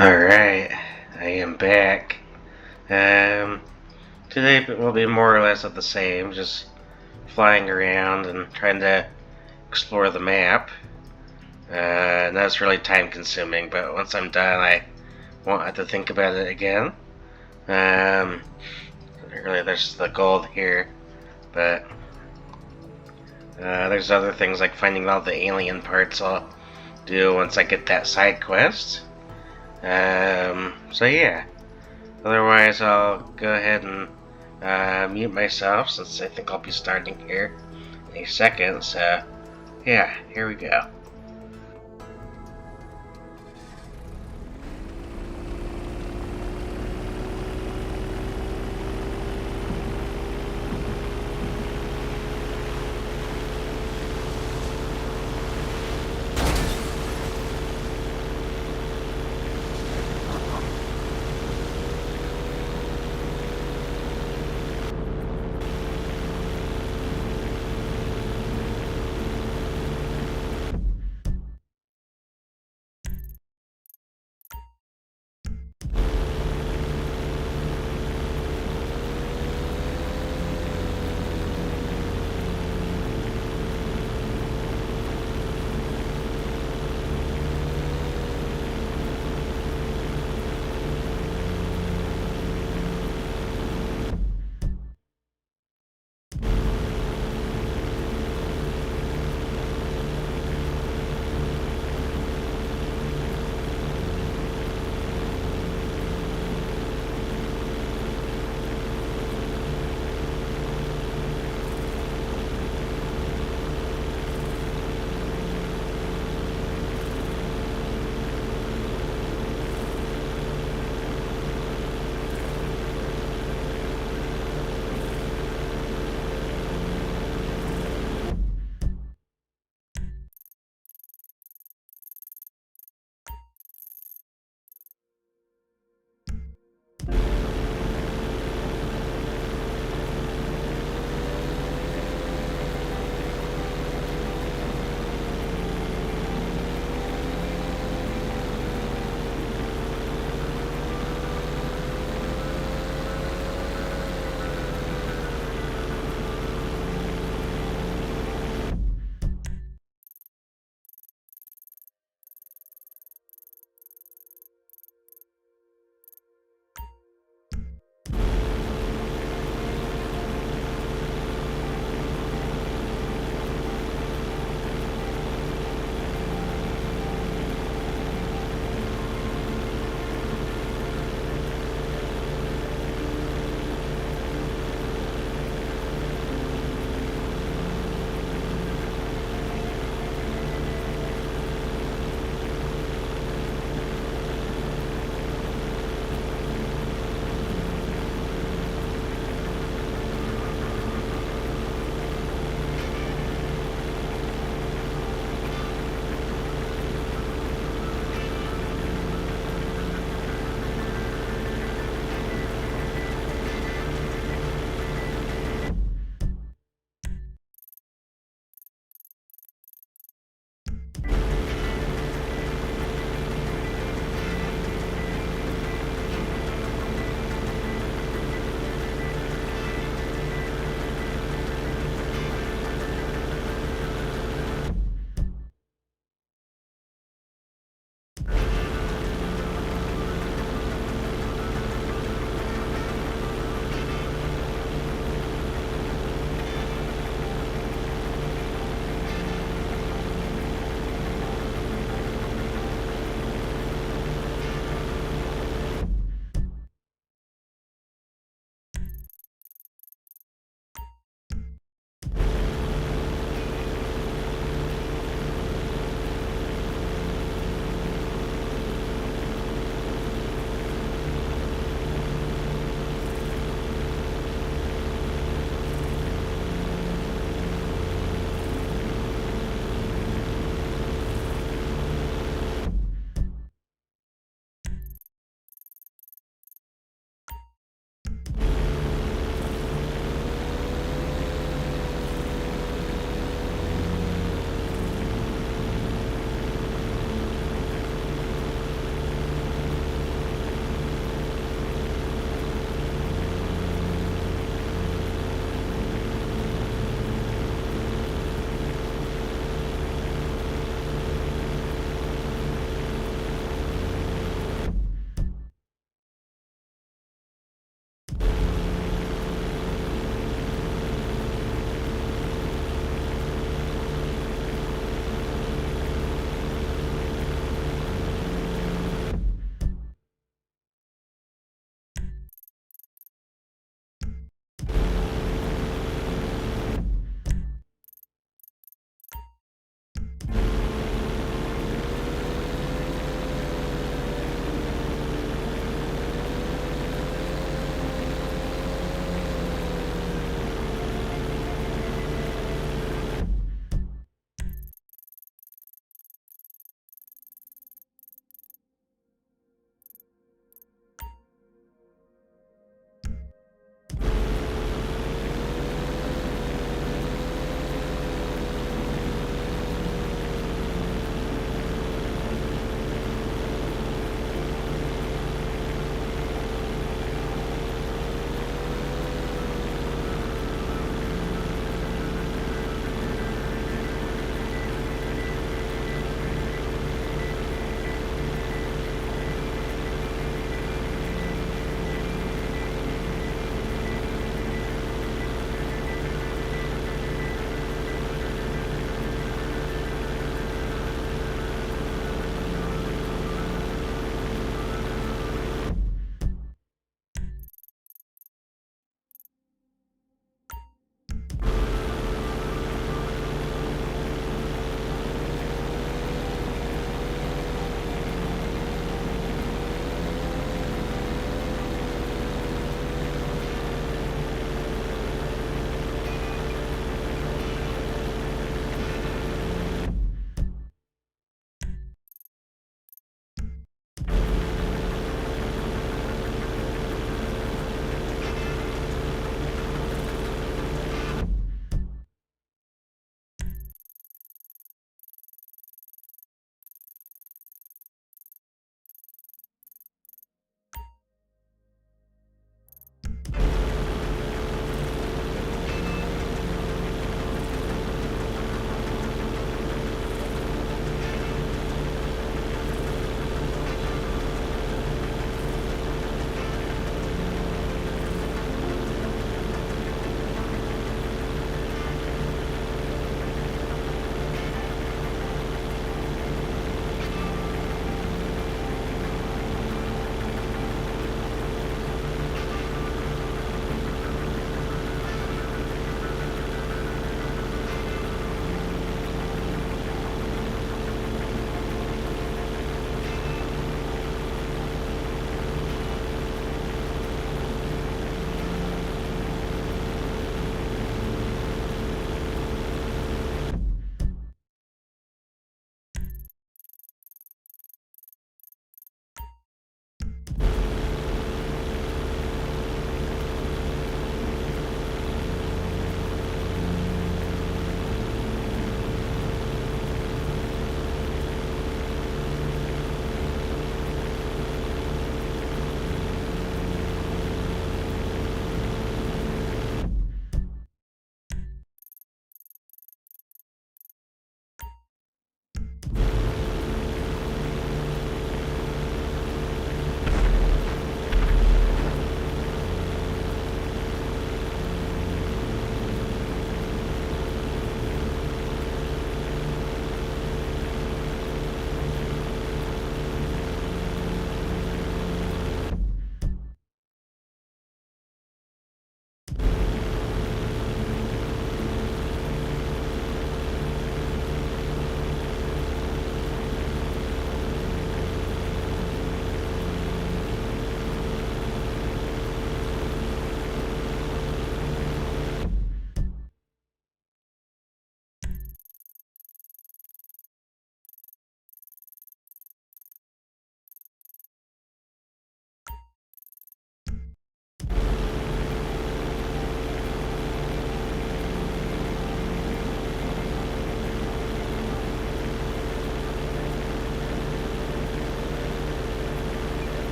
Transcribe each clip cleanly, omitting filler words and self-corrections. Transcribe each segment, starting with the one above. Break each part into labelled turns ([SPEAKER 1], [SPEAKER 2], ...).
[SPEAKER 1] Alright, I am back. Um, Today will be more or less of the same, just flying around and trying to explore the map. And that's really time consuming, but once I'm done, I won't have to think about it again. Um, Really, there's the gold here, but there's other things like finding all the alien parts I'll do once I get that side quest. So yeah. Otherwise, I'll go ahead and mute myself since I think I'll be starting here in a second. So yeah, here we go.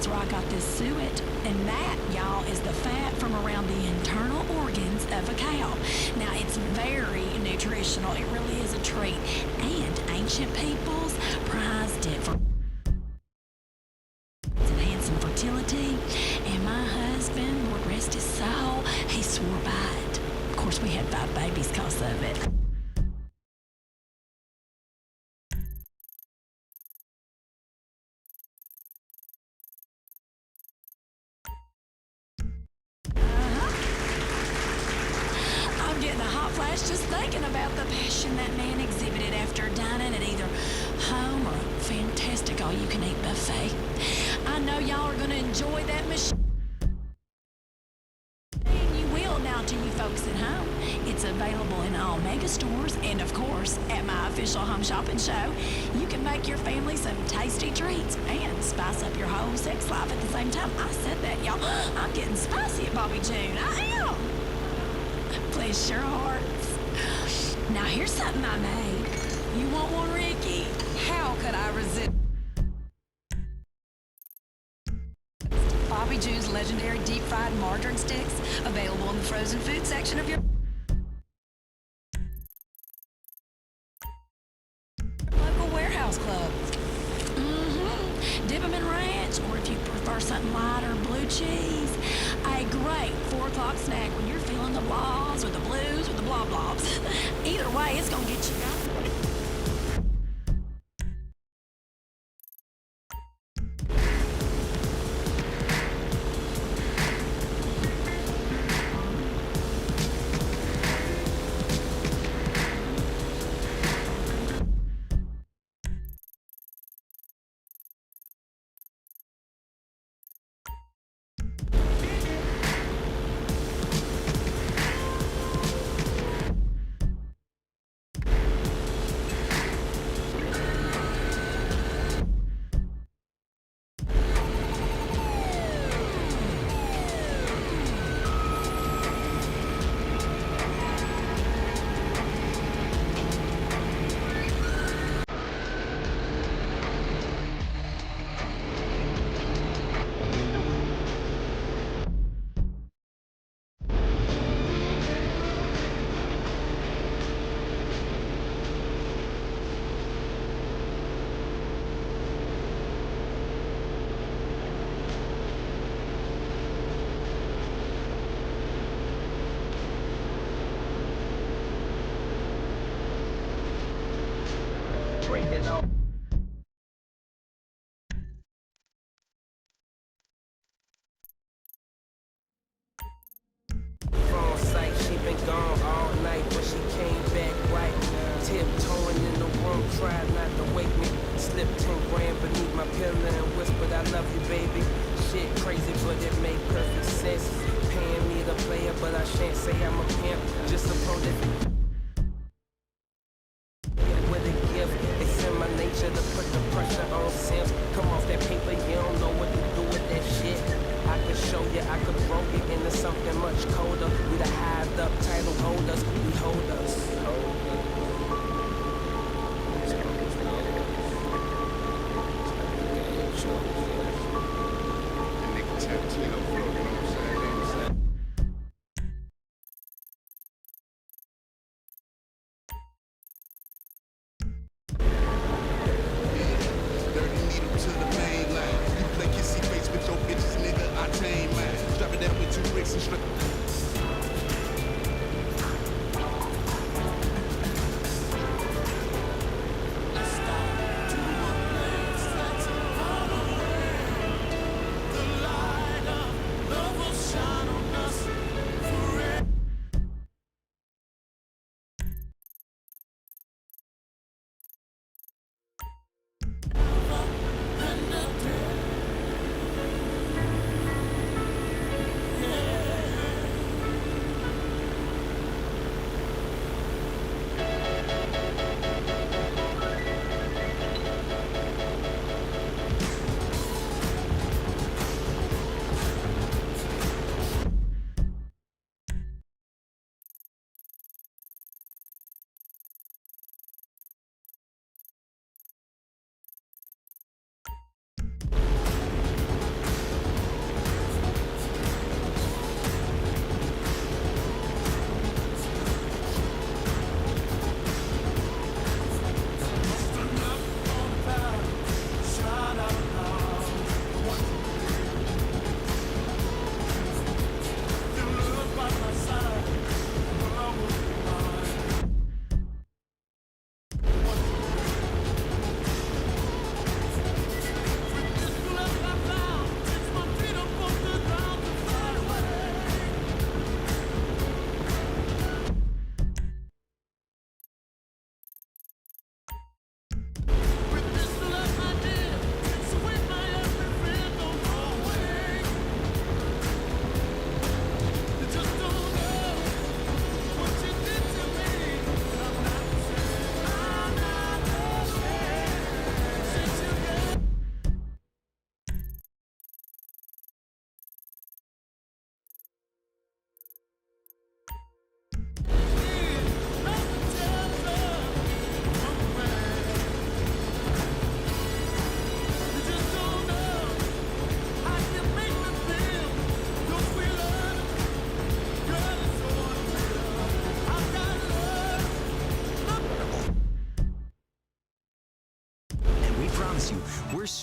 [SPEAKER 2] That's where I got this suet. And that, y'all, is the fat from around the internal organs of a cow. Now, it's very nutritional. It really is a treat. And ancient peoples prized it for enhancing fertility. And my husband, Lord rest his soul, he swore by it. Of course, we had 5 babies because of it. I'm getting a hot flash just thinking about the passion that man exhibited after dining at either home or a fantastic all-you-can-eat buffet. I know y'all are going to enjoy that machine. You will now to you folks at home. It's available in all mega stores and, of course, at my official home shopping show. You can make your family some tasty treats and spice up your whole sex life at the same time. I said that, y'all. I'm getting spicy at Bobby June. I am. Bless your hearts. Now, here's something I made. You want one, Ricky? How could I resist? Bobby June's legendary deep-fried margarine sticks, available in the frozen food section of your local warehouse club. Dip 'em in ranch, or if you prefer something lighter, blue cheese. A great 4 o'clock snack when you're feeling the blahs or the blues or the blah blobs. Either way, it's gonna get you going.
[SPEAKER 3] Breaking up. Phone sight, she been gone all night, but she came back right. Tiptoeing in the room, tried not to wake me. Slipped 10 grand beneath my pillow and whispered, I love you, baby. Shit crazy, but it made perfect sense. Paying me to play it, but I shan't say I'm a pimp. Just a prolific with a gift. It's in my nature to put the pressure on Sims. Come off that paper, you don't know what to do with that shit. I could show you, I could grow you into something much colder. We the hived up title holders, we hold us.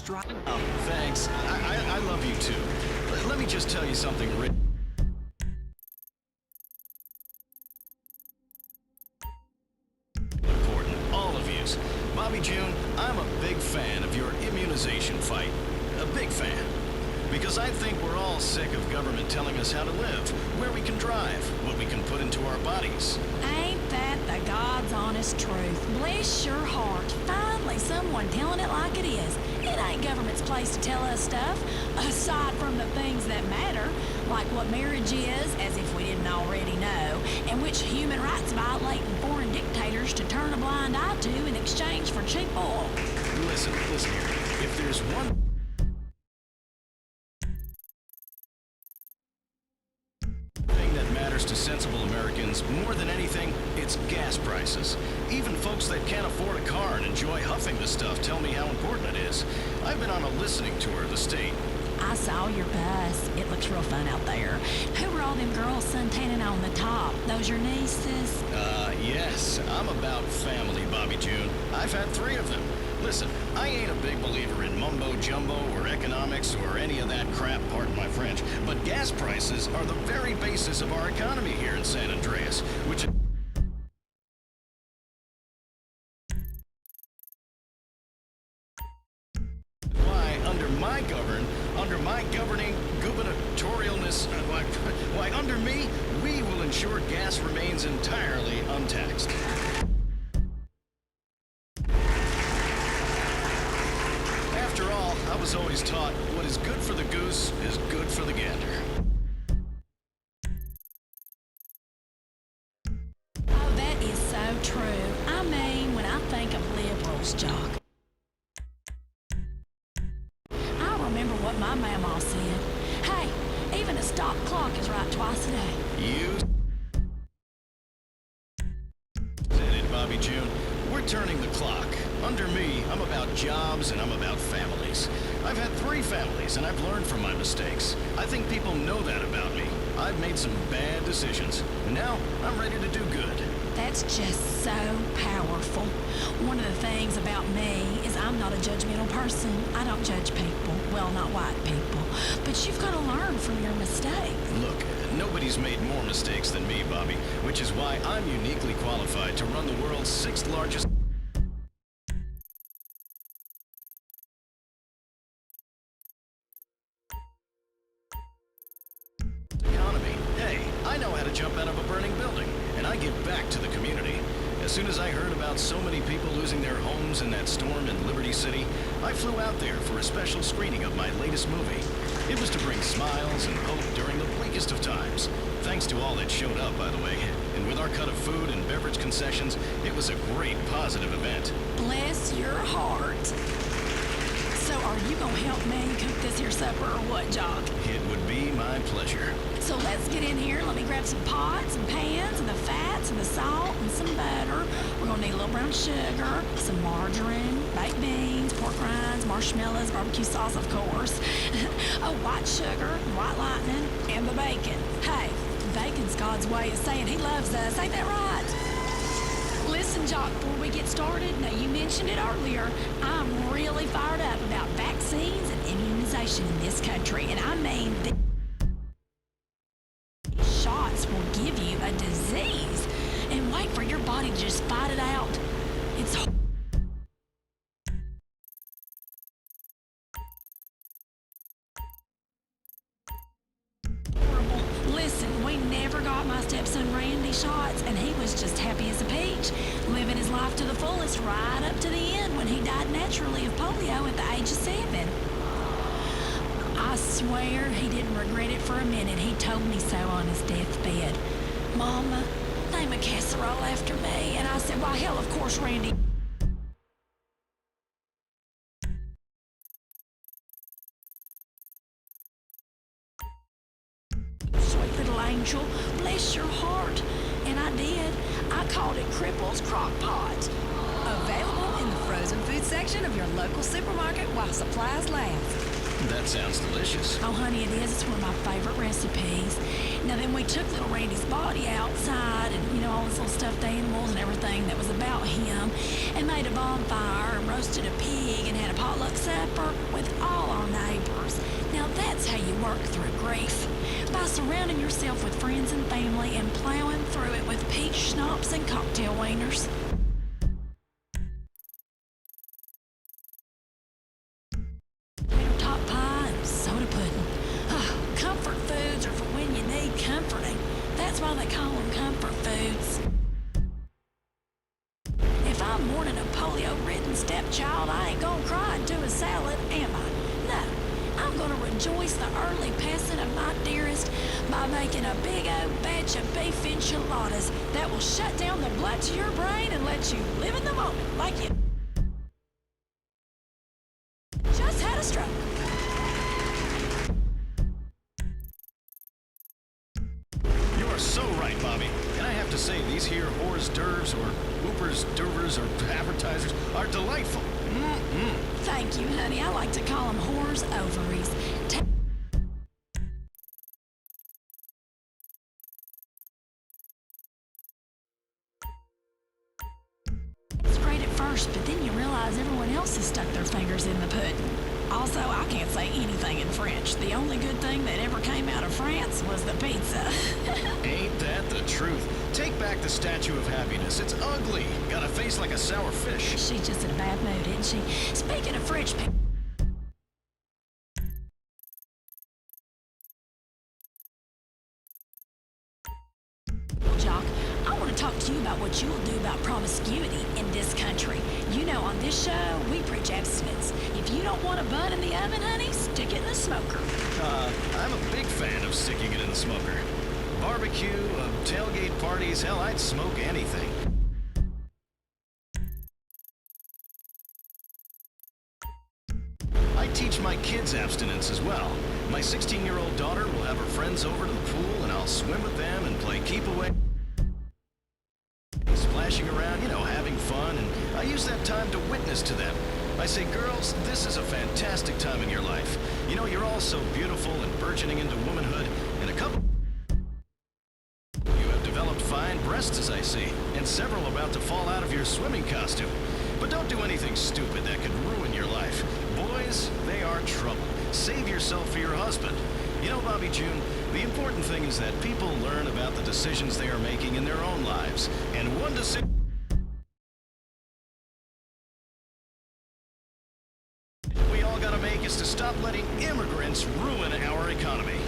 [SPEAKER 4] strike.
[SPEAKER 5] Oh, thanks. I love you too. Let me just tell you something important. All of yous. Bobby June, I'm a big fan of your immunization fight. A big fan. Because I think we're all sick of government telling us how to live, where we can drive, what we can put into our bodies.
[SPEAKER 2] Ain't that the God's honest truth? Bless your heart. Finally, someone telling it like it is. It ain't government's place to tell us stuff, aside from the things that matter, like what marriage is, as if we didn't already know, and which human rights violating foreign dictators to turn a blind eye to in exchange for cheap oil.
[SPEAKER 5] Listen here. If there's one thing that matters to sensible Americans more than anything, it's gas prices. Even folks that can't afford a car and enjoy huffing the stuff tell me how important it is. I've been on a listening tour of the state.
[SPEAKER 2] I saw your bus. It looks real fun out there. Who were all them girls suntanning on the top? Those your nieces?
[SPEAKER 5] Yes. I'm about family, Bobby June. I've had 3 of them. Listen, I ain't a big believer in mumbo-jumbo or economics or any of that crap, pardon my French, but gas prices are the very basis of our economy here in San Andreas, which... Why, under my governing gubernatorialness, why, under me, we will ensure gas remains entirely untaxed. After all, I was always taught what is good for the goose is good for the gander.
[SPEAKER 2] Oh, that is so true. I mean, when I think of liberals, Jock, I remember what my mama said. Hey, even a stop clock is right twice a day.
[SPEAKER 5] You said it, Bobby June. We're turning the clock. Under me, I'm about jobs and I'm about families. I've had 3 families and I've learned from my mistakes. I think people know that about me. I've made some bad decisions, and now I'm ready to do good.
[SPEAKER 2] That's just so powerful. One of the things about me is I'm not a judgmental person. I don't judge people. Well, not white people. But you've got to learn from your mistakes.
[SPEAKER 5] Look, nobody's made more mistakes than me, Bobby, which is why I'm uniquely qualified to run the world's 6th largest economy. Hey, I know how to jump out of a burning building, and I give back to the community. As soon as I heard about so many people losing their homes in that storm in Liberty City, I flew out there for a special screening of my latest movie. It was to bring smiles and hope during the bleakest of times. Thanks to all that showed up, by the way. And with our cut of food and beverage concessions, it was a great positive event.
[SPEAKER 2] Bless your heart. So are you gonna help me cook this here supper or what, Jock?
[SPEAKER 5] It would be my pleasure.
[SPEAKER 2] So let's get in here. Let me grab some pots and pans and the fats and the salt and some butter. We're gonna need a little brown sugar, some margarine, baked beans, pork rinds, marshmallows, barbecue sauce, of course. Oh, white sugar, white lightning, and the bacon. Hey, bacon's God's way of saying he loves us. Ain't that right? Listen, Jock, before we get started, now you mentioned it earlier, I'm really fired up about vaccines and immunization in this country. And I mean, these shots will give you a disease and wait for your body to just fight it out. It's horrible. Listen, we never got my stepson Randy shots, and he was just happy as a peach, living his life to the fullest right up to the end when he died naturally of polio at the age of 7. I swear he didn't regret it for a minute. He told me so on his deathbed. Mama, name a casserole after me. And I said, why, hell, of course, Randy. Sweet little angel, bless your heart. And I did. I called it Cripple's Crock Pot.
[SPEAKER 4] Available in the frozen food section of your local supermarket while supplies last.
[SPEAKER 5] That sounds delicious.
[SPEAKER 2] Oh, honey, it is. It's one of my favorite recipes. Now, then we took little Randy's body outside and, all this little stuffed animals and everything that was about him and made a bonfire and roasted a pig and had a potluck supper with all our neighbors. Now, that's how you work through grief. By surrounding yourself with friends and family and plowing through it with peach schnapps and cocktail wieners. Top pie and soda pudding. Oh, comfort foods are for when you need comforting. That's why they call them comfort foods. If I'm mourning a polio-ridden stepchild, I ain't gonna cry into a salad, am I? No. I'm gonna rejoice the early passing of my dearest by making a big old batch of beef enchiladas that will shut down the blood to your brain and let you live in the moment like you just had a stroke.
[SPEAKER 5] You're so right, Bobby. And I have to say, these here hors d'oeuvres or hoopers, d'oeuvres or advertisers are delightful. Mm-mm.
[SPEAKER 2] Thank you, honey. I like to call them whores ovaries. It's great at first, but then you realize everyone else has stuck their fingers in the pudding. Also, I can't say anything in French. The only good thing that ever came out of France was the pizza.
[SPEAKER 5] Ain't that the truth? Take back the Statue of Happiness. It's ugly. Got a face like a sour fish.
[SPEAKER 2] She's just in a bad mood, isn't she? Speaking of French people, Jock, I want to talk to you about what you will do about promiscuity in this country. On this show, we preach abstinence. If you don't want a bun in the oven, honey, stick it in the smoker.
[SPEAKER 5] I'm a big fan of sticking it in the smoker. Barbecue, tailgate parties, hell, I'd smoke anything. I teach my kids abstinence as well. My 16-year-old daughter will have her friends over to the pool, and I'll swim with them and play keep away. Splashing around, having fun, and I use that time to witness to them. I say, girls, this is a fantastic time in your life. You're all so beautiful and burgeoning into womanhood, and a couple you have developed fine breasts, as I see, and several about to fall out of your swimming costume. But don't do anything stupid that could ruin your life. Boys, they are trouble. Save yourself for your husband. Bobby June, the important thing is that people learn about the decisions they are making in their own lives. And one decision we all gotta make is to stop letting immigrants ruin our economy.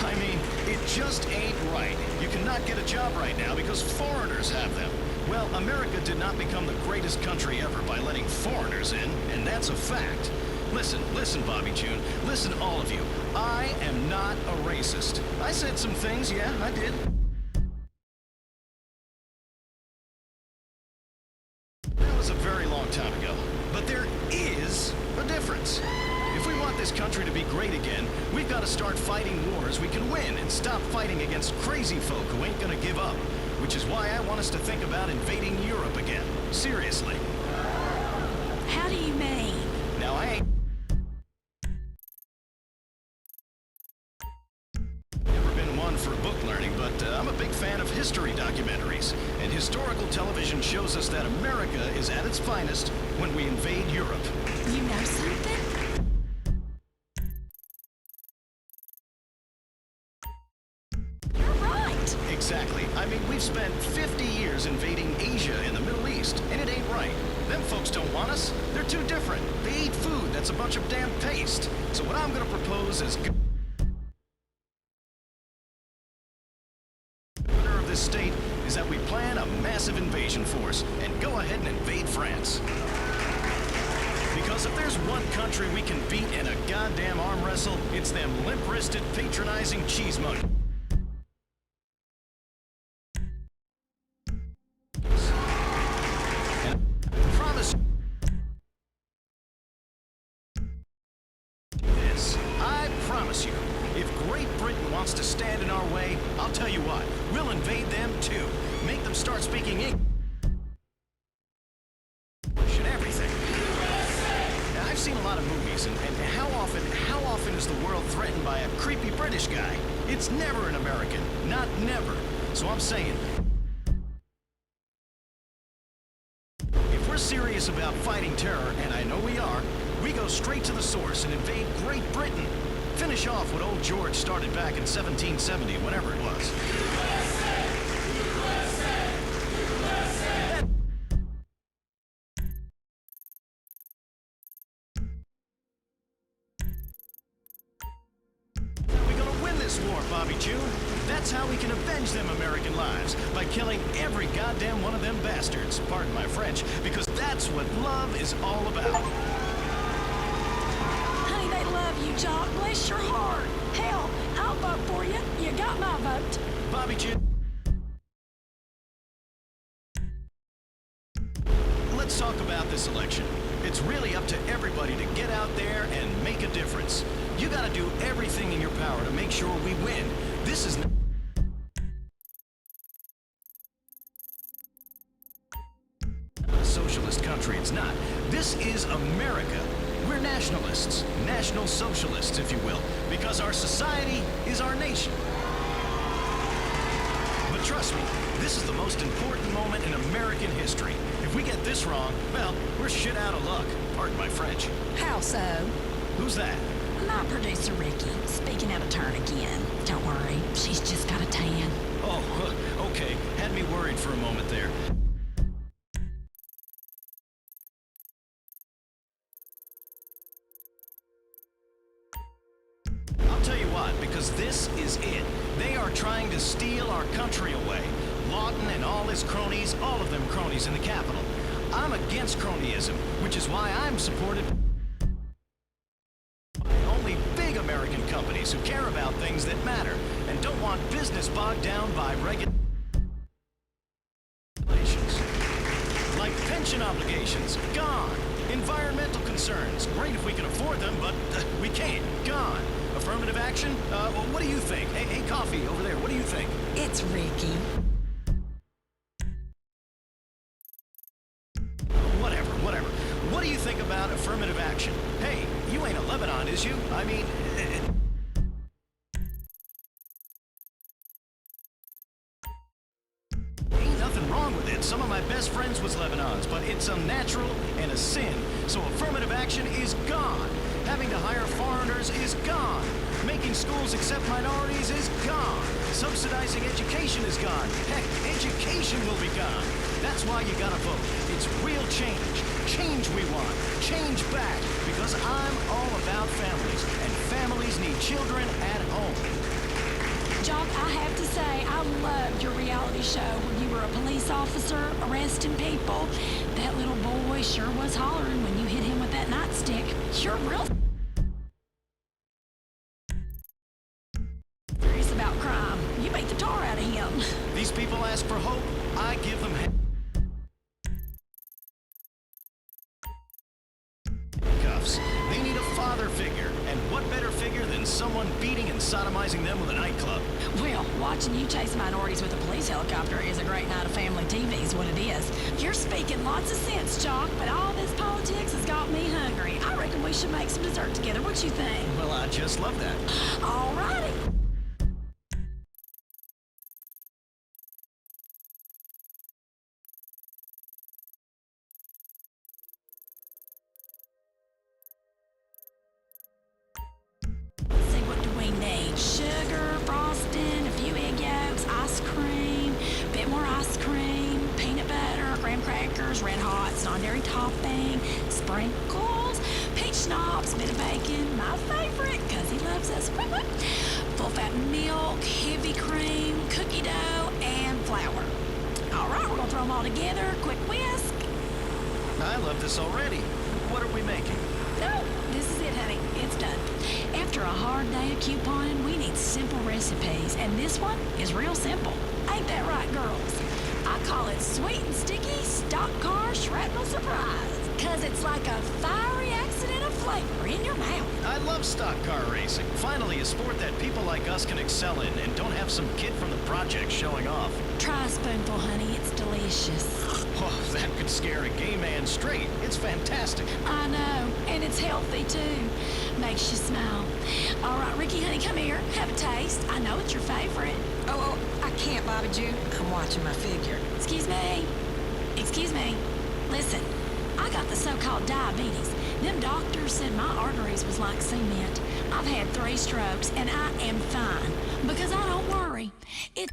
[SPEAKER 5] I mean, it just ain't right. You cannot get a job right now because foreigners have them. Well, America did not become the greatest country ever by letting foreigners in, and that's a fact. Listen, Bobby June. Listen, all of you. I am not a racist. I said some things, yeah, I did. That was a very long time ago. But there is a difference. If we want this country to be great again, we've got to start fighting wars we can win and stop fighting against crazy folk who ain't gonna give up. Which is why I want us to think about invading Europe again. Seriously.
[SPEAKER 2] How do you mean?
[SPEAKER 5] Now, I ain't for book learning, but I'm a big fan of history documentaries, and historical television shows us that America is at its finest when we invade Europe.
[SPEAKER 2] You know something? You're right.
[SPEAKER 5] Exactly. I mean, we've spent 50 years invading Asia and the Middle East, and it ain't right. Them folks don't want us. They're too different. They eat food that's a bunch of damn paste. So what I'm gonna propose is state is that we plan a massive invasion force and go ahead and invade France. Because if there's one country we can beat in a goddamn arm wrestle, it's them limp-wristed, patronizing cheese monkeys. And I promise this, I promise you, if Great Britain wants to stand in our way, I'll tell you what, we'll invade them too. Make them start speaking English and everything. is the world threatened by a creepy British guy. It's never an American. Not never. So I'm saying, if we're serious about fighting terror, and I know we are, we go straight to the source and invade Great Britain. Finish off what old George started back in 1770, whatever it was. We're gonna win this war, Bobby June. That's how we can avenge them American lives, by killing every goddamn one of them bastards, pardon my French, because that's what love is all about.
[SPEAKER 2] Honey, they love you, Jock. Bless your heart. Hell, I'll vote for you. You got my vote.
[SPEAKER 5] Bobby June. Let's talk about this election. It's really up to everybody to get out there and make a difference. You gotta do everything in your power to make sure we win. This is not a socialist country, it's not. This is America. We're nationalists, national socialists, if you will, because our society is our nation. But trust me, this is the most important moment in American history. If we get this wrong, well, we're shit out of luck. Pardon my French.
[SPEAKER 2] How so?
[SPEAKER 5] Who's that?
[SPEAKER 2] My producer, Ricky, speaking out of turn again. Don't worry, she's just got a tan.
[SPEAKER 5] Oh, okay. Had me worried for a moment there. I'll tell you what, because this is it. They are trying to steal our country away. Lawton and all his cronies, all of them cronies in the Capitol. I'm against cronyism, which is why I'm supported by only big American companies who care about things that matter and don't want business bogged down by regulations. Like pension obligations, gone. Environmental concerns, great if we can afford them, but we can't, gone. Affirmative action? What do you think? Hey, Coffee, over there, what do you think?
[SPEAKER 2] It's Ricky.
[SPEAKER 5] Whatever. What do you think about affirmative action? Hey, you ain't a Lebanon, is you? I mean... Ain't nothing wrong with it. Some of my best friends was Lebanons, but it's unnatural and a sin. So affirmative action is gone. Having to hire foreigners is gone. Making schools accept minorities is gone. Subsidizing education is gone. Heck, education will be gone. That's why you gotta vote. It's real change. Change we want. Change back. Because I'm all about families, and families need children at home.
[SPEAKER 2] Jock, I have to say, I loved your reality show where you were a police officer arresting people. That little boy sure was hollering when you hit him with that nightstick. You're real serious about crime. You beat the tar out of him.
[SPEAKER 5] These people ask for hope, I give them handcuffs. They need a father figure, and what better figure than someone beating and sodomizing them with a nightclub?
[SPEAKER 2] Well, watching you chase minorities with a police helicopter is a great night of family TV is what it is. You're speaking lots of sense, Jock, but all this politics has got me hungry. I reckon we should make some dessert together. What you think?
[SPEAKER 5] Well, I just love that.
[SPEAKER 2] All righty. See, what do we need? Sugar, frosting, a few egg yolks, ice cream, bit more ice cream, peanut butter, graham crackers, red hot, non-dairy topping, sprinkles, peach schnapps, bit of bacon, my favorite, because he loves us. Full-fat milk, heavy cream, cookie dough, and flour. All right, we're going to throw them all together. Quick whisk.
[SPEAKER 5] I love this already. What are we making?
[SPEAKER 2] No, this is it, honey. It's done. After a hard day of couponing, we need simple recipes, and this one is real simple. Ain't that right, girls? I call it sweet and sticky stock car shrapnel surprise, because it's like a fiery accident of flavor in your mouth.
[SPEAKER 5] I love stock car racing. Finally, a sport that people like us can excel in and don't have some kid from the project showing off.
[SPEAKER 2] Try a spoonful, honey. It's delicious.
[SPEAKER 5] Oh, that could scare a gay man straight. It's fantastic.
[SPEAKER 2] I know, and it's healthy, too. Makes you smile. All right, Ricky, honey, come here. Have a taste. I know it's your favorite.
[SPEAKER 4] Oh, I can't, Bobby Jew. I'm watching my figure.
[SPEAKER 2] Excuse me. Excuse me. Listen, I got the so-called diabetes. Them doctors said my arteries was like cement. I've had 3 strokes, and I am fine. Because I don't worry. It...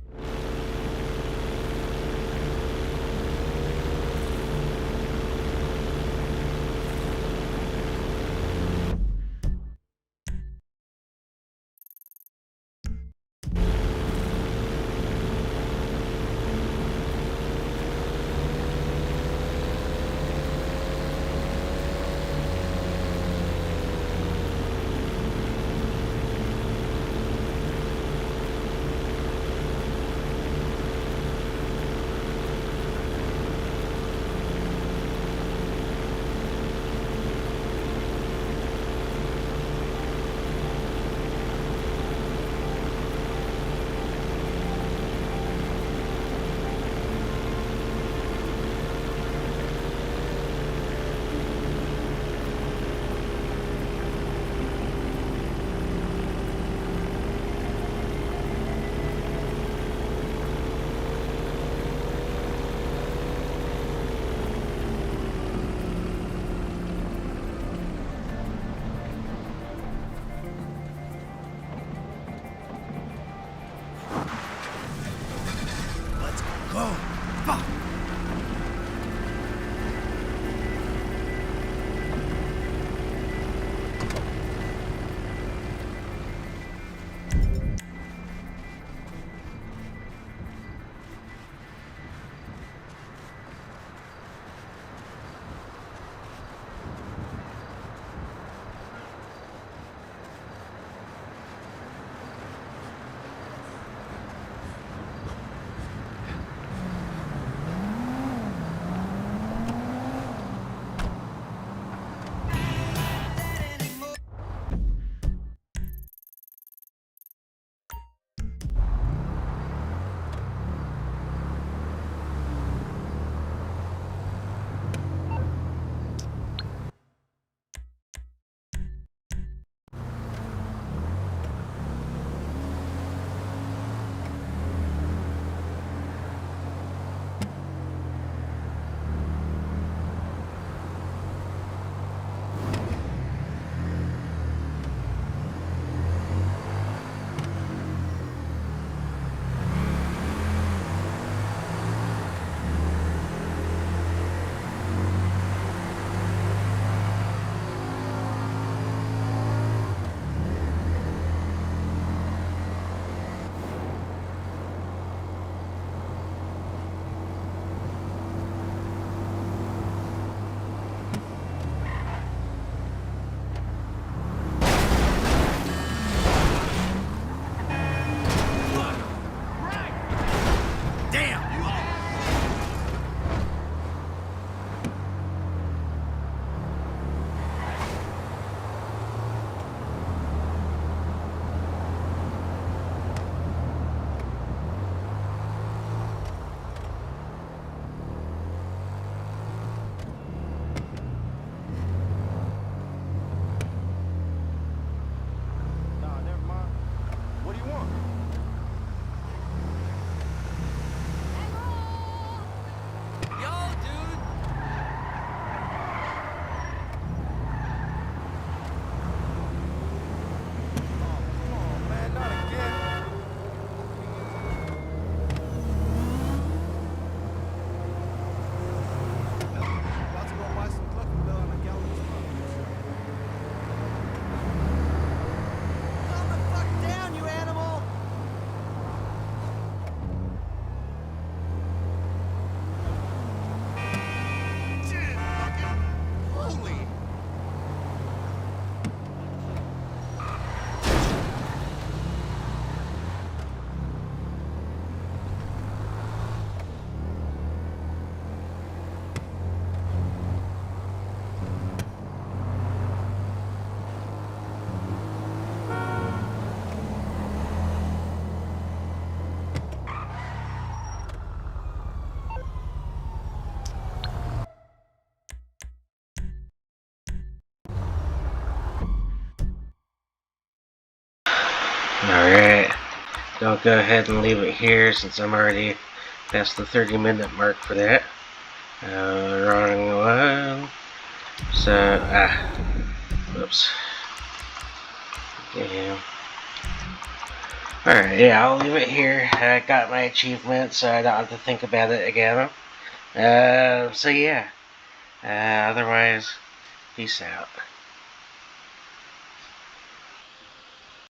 [SPEAKER 1] I'll go ahead and leave it here since I'm already past the 30-minute mark for that. Running wild. So, whoops. Yeah. Alright, yeah, I'll leave it here. I got my achievement, so I don't have to think about it again. So yeah. Otherwise, peace out.